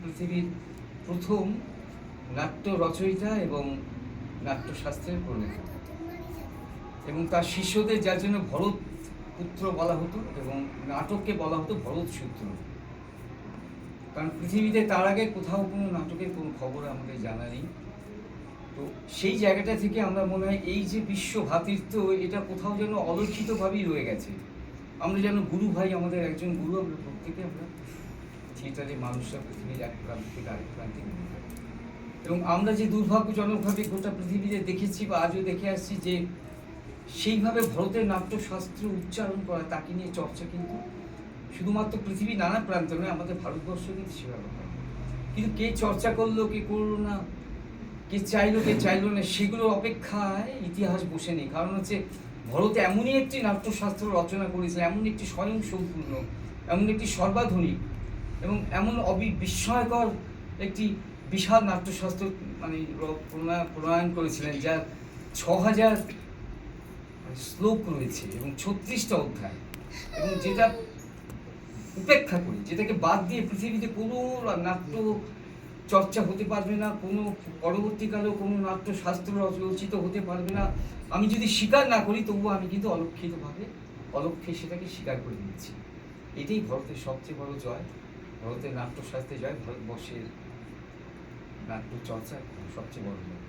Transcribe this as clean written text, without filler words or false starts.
পৃথিবীর প্রথম নাট্য রচয়িতা এবং নাট্যশাস্ত্রের প্রণেতা, এবং তার শিষ্যদের যার জন্য ভরত পুত্র বলা হতো এবং নাটককে বলা হতো ভরত সূত্র। কারণ পৃথিবীতে তার আগে কোথাও কোনো নাটকের কোনো খবর আমাদের জানা নেই। তো সেই জায়গাটা থেকে আমরা মনে হয় এই যে বিশ্ব ভ্রাতৃত্ব, এটা কোথাও যেন অলক্ষিতভাবেই রয়ে গেছে। আমরা যেন গুরু ভাই, আমাদের একজন গুরু, আমরা প্রত্যেকে আমরা থিয়েটারের মানুষরা পৃথিবীর এক প্রান্ত থেকে আরেক প্রান্তে, এবং আমরা যে দুর্ভাগ্যজনকভাবে গোটা পৃথিবীতে দেখেছি বা আজও দেখে আসছি যে সেইভাবে ভরতের নাট্যশাস্ত্র উচ্চারণ করা, তাকে নিয়ে চর্চা কিন্তু শুধুমাত্র পৃথিবীর নানা প্রান্ত নয়, আমাদের ভারতবর্ষের সেভাবে হয়। কিন্তু কে চর্চা করলো, কে করলো না, কে চাইলো, কে চাইলো না, সেগুলোর অপেক্ষায় ইতিহাস বসে নেই। কারণ হচ্ছে ভরত এমনই একটি নাট্যশাস্ত্র রচনা করেছিলেন, এমন একটি স্বয়ং সম্পূর্ণ, এমন একটি সর্বাধুনিক এবং এমন বিস্ময়কর একটি বিশাল নাট্যশাস্ত্র মানে প্রণয়ন করেছিলেন, যার 6000 শ্লোক রয়েছে এবং 36টা অধ্যায়, এবং যেটা উপেক্ষা করি, যেটাকে বাদ দিয়ে পৃথিবীতে কোনো নাট্য চর্চা হতে পারবে না, কোনো পরবর্তীকালেও কোনো নাট্যশাস্ত্র রচিত হতে পারবে না। আমি যদি স্বীকার না করি, তবুও আমি কিন্তু অলক্ষিতভাবে অলক্ষে সেটাকে স্বীকার করে নিচ্ছি। এটাই ভারতের সবচেয়ে বড় জয়, ভারতের নাট্যশাস্ত্রে জয়, ভারতবর্ষের নাট্য চর্চার সবচেয়ে বড় জয়।